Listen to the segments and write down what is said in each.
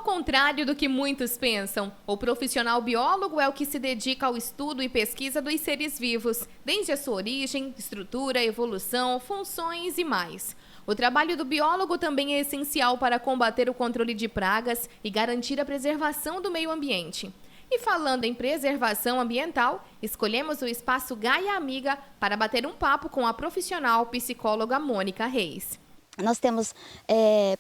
contrário do que muitos pensam, o profissional biólogo é o que se dedica ao estudo e pesquisa dos seres vivos, desde a sua origem, estrutura, evolução, funções e mais. O trabalho do biólogo também é essencial para combater o controle de pragas e garantir a preservação do meio ambiente. E falando em preservação ambiental, escolhemos o espaço Gaia Amiga para bater um papo com a profissional psicóloga Mônica Reis. Nós temos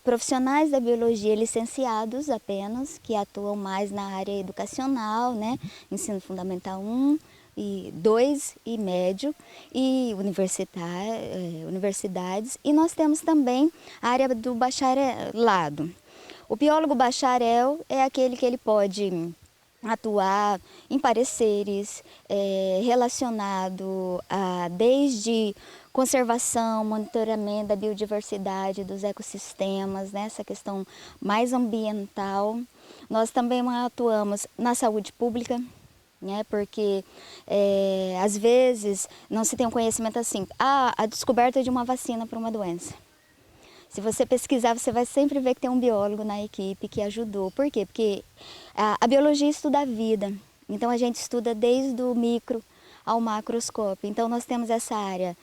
profissionais da biologia licenciados apenas, que atuam mais na área educacional, né? Ensino fundamental 1, e 2 e médio, e universidades. E nós temos também a área do bacharelado. O biólogo bacharel é aquele que ele pode atuar em pareceres relacionado a desde conservação, monitoramento da biodiversidade dos ecossistemas, né, essa questão mais ambiental. Nós também atuamos na saúde pública, né, porque às vezes não se tem um conhecimento assim, a descoberta de uma vacina para uma doença. Se você pesquisar, você vai sempre ver que tem um biólogo na equipe que ajudou. Por quê? Porque a biologia estuda a vida. Então, a gente estuda desde o micro ao macroscópio. Então, nós temos essa área.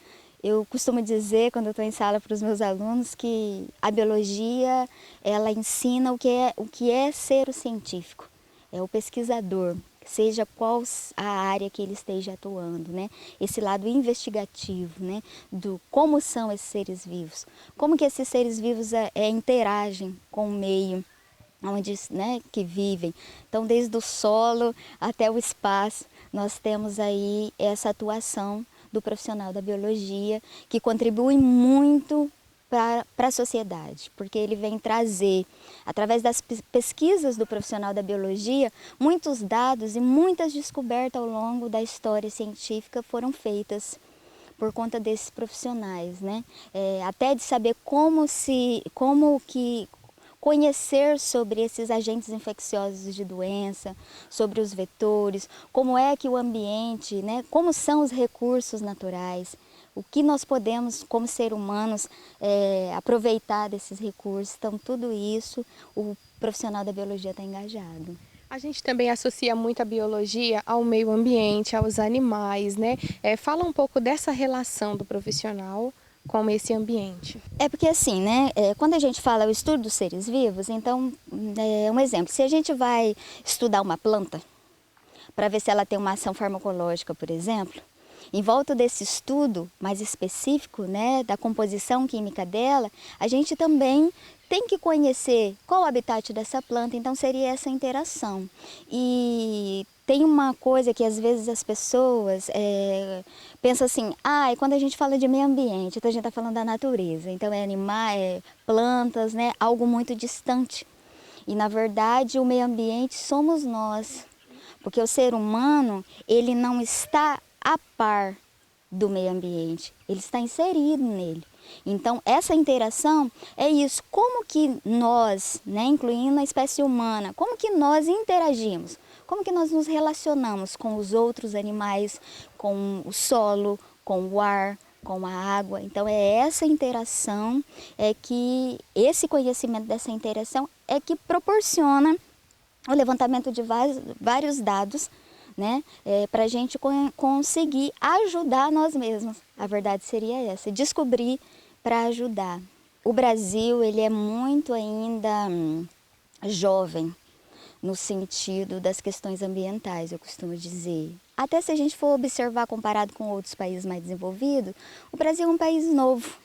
Eu costumo dizer, quando eu estou em sala para os meus alunos, que a biologia, ela ensina o que é ser o científico. É o pesquisador, seja qual a área que ele esteja atuando, né? Esse lado investigativo, né? Do como são esses seres vivos, como que esses seres vivos interagem com o meio onde, né, que vivem. Então, desde o solo até o espaço, nós temos aí essa atuação do profissional da biologia, que contribui muito para a sociedade, porque ele vem trazer, através das pesquisas do profissional da biologia, muitos dados e muitas descobertas ao longo da história científica foram feitas por conta desses profissionais, né? Até de saber conhecer sobre esses agentes infecciosos de doença, sobre os vetores, como é que o ambiente, né? Como são os recursos naturais, o que nós podemos, como seres humanos, aproveitar desses recursos. Então, tudo isso, o profissional da biologia está engajado. A gente também associa muito a biologia ao meio ambiente, aos animais, né? Fala um pouco dessa relação do profissional com esse ambiente. É porque assim, né? Quando a gente fala o estudo dos seres vivos, então, um exemplo, se a gente vai estudar uma planta, para ver se ela tem uma ação farmacológica, por exemplo, em volta desse estudo mais específico, né, da composição química dela, a gente também tem que conhecer qual o habitat dessa planta, então seria essa interação. E tem uma coisa que às vezes as pessoas pensam assim, e quando a gente fala de meio ambiente, então a gente está falando da natureza, então é animais, plantas, né, algo muito distante. E na verdade o meio ambiente somos nós, porque o ser humano, ele não está a par do meio ambiente, ele está inserido nele. Então, essa interação é isso, como que nós, né, incluindo a espécie humana, como que nós interagimos, como que nós nos relacionamos com os outros animais, com o solo, com o ar, com a água. Então, é essa interação, esse conhecimento dessa interação é que proporciona o levantamento de vários dados, né, para a gente conseguir ajudar nós mesmos. A verdade seria essa, descobrir para ajudar. O Brasil, ele é muito ainda jovem no sentido das questões ambientais, eu costumo dizer. Até se a gente for observar comparado com outros países mais desenvolvidos, o Brasil é um país novo,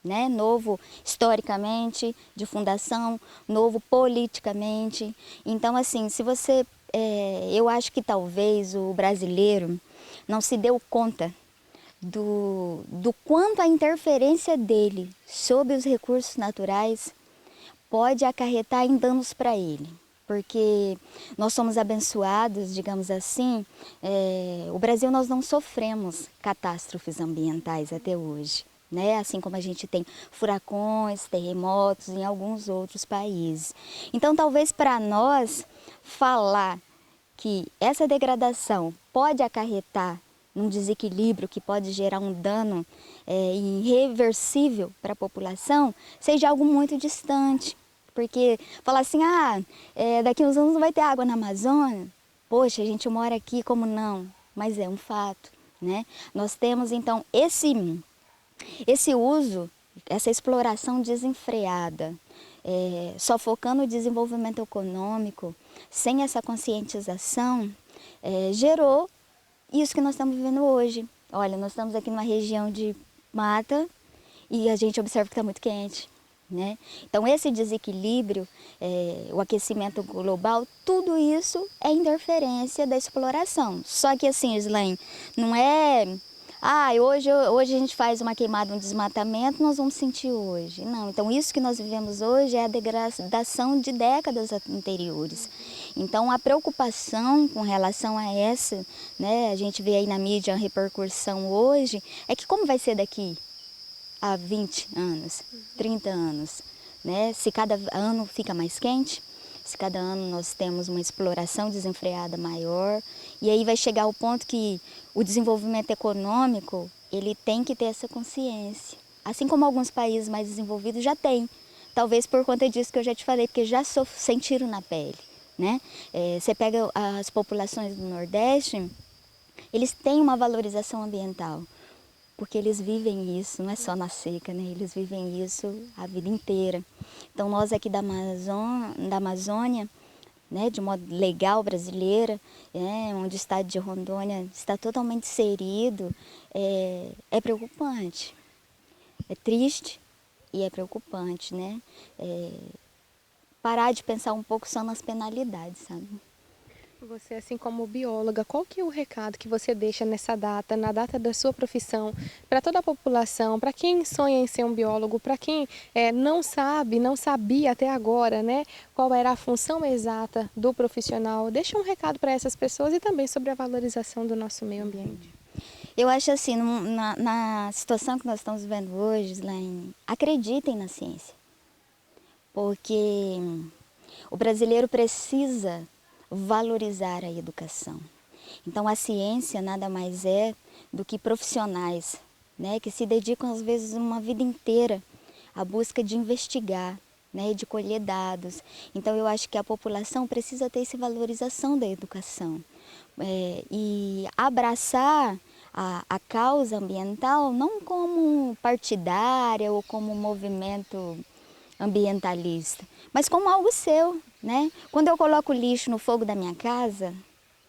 né? Novo historicamente, de fundação, novo politicamente. Então, assim, se você eu acho que talvez o brasileiro não se deu conta do quanto a interferência dele sobre os recursos naturais pode acarretar em danos para ele. Porque nós somos abençoados, digamos assim, o Brasil nós não sofremos catástrofes ambientais até hoje, né? Assim como a gente tem furacões, terremotos em alguns outros países. Então, talvez para nós falar que essa degradação pode acarretar num desequilíbrio que pode gerar um dano irreversível para a população, seja algo muito distante. Porque falar assim, daqui uns anos não vai ter água na Amazônia. Poxa, a gente mora aqui, como não? Mas é um fato, né? Nós temos, então, esse uso, essa exploração desenfreada, só focando no desenvolvimento econômico, sem essa conscientização, gerou isso que nós estamos vivendo hoje. Olha, nós estamos aqui numa região de mata e a gente observa que está muito quente, né? Então, esse desequilíbrio, o aquecimento global, tudo isso é interferência da exploração. Só que assim, Islaine, não é... hoje a gente faz uma queimada, um desmatamento, nós vamos sentir hoje. Não, então isso que nós vivemos hoje é a degradação de décadas anteriores. Então a preocupação com relação a essa, né, a gente vê aí na mídia a repercussão hoje, é que como vai ser daqui a 20 anos, 30 anos, né? Se cada ano fica mais quente, se cada ano nós temos uma exploração desenfreada maior, e aí vai chegar ao ponto que o desenvolvimento econômico, ele tem que ter essa consciência. Assim como alguns países mais desenvolvidos já têm. Talvez por conta disso que eu já te falei, porque já sentiram na pele, né? Você pega as populações do Nordeste, eles têm uma valorização ambiental, porque eles vivem isso, não é só na seca, né? Eles vivem isso a vida inteira. Então nós aqui da Amazônia, né, de modo legal brasileira, onde o estado de Rondônia está totalmente inserido, é preocupante, é triste e é preocupante, né? Parar de pensar um pouco só nas penalidades, sabe? Você, assim como bióloga, qual que é o recado que você deixa nessa data, na data da sua profissão, para toda a população, para quem sonha em ser um biólogo, para quem não sabia até agora, né, qual era a função exata do profissional? Deixa um recado para essas pessoas e também sobre a valorização do nosso meio ambiente. Eu acho assim, na situação que nós estamos vivendo hoje, Islaine, acreditem na ciência, porque o brasileiro precisa valorizar a educação. Então a ciência nada mais é do que profissionais, né, que se dedicam às vezes uma vida inteira à busca de investigar, né, de colher dados. Então eu acho que a população precisa ter essa valorização da educação e abraçar a causa ambiental não como partidária ou como movimento ambientalista, mas como algo seu, né? Quando eu coloco lixo no fogo da minha casa,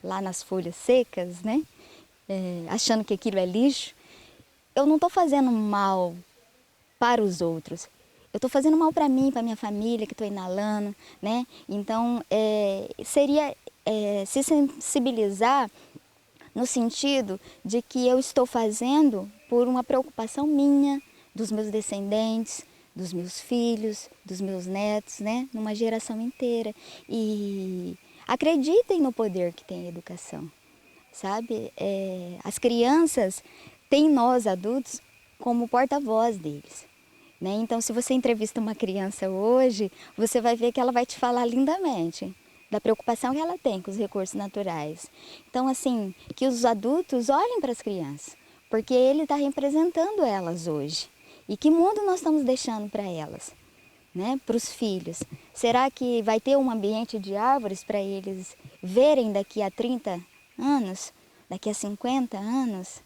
lá nas folhas secas, né? Achando que aquilo é lixo, eu não estou fazendo mal para os outros. Eu estou fazendo mal para mim, para minha família, que estou inalando, né? Então, seria se sensibilizar no sentido de que eu estou fazendo por uma preocupação minha, dos meus descendentes, dos meus filhos, dos meus netos, né? Numa geração inteira. E acreditem no poder que tem a educação, sabe? As crianças têm nós, adultos, como porta-voz deles, né? Então, se você entrevista uma criança hoje, você vai ver que ela vai te falar lindamente da preocupação que ela tem com os recursos naturais. Então, assim, que os adultos olhem para as crianças, porque ele está representando elas hoje. E que mundo nós estamos deixando para elas, né? Para os filhos? Será que vai ter um ambiente de árvores para eles verem daqui a 30 anos, daqui a 50 anos?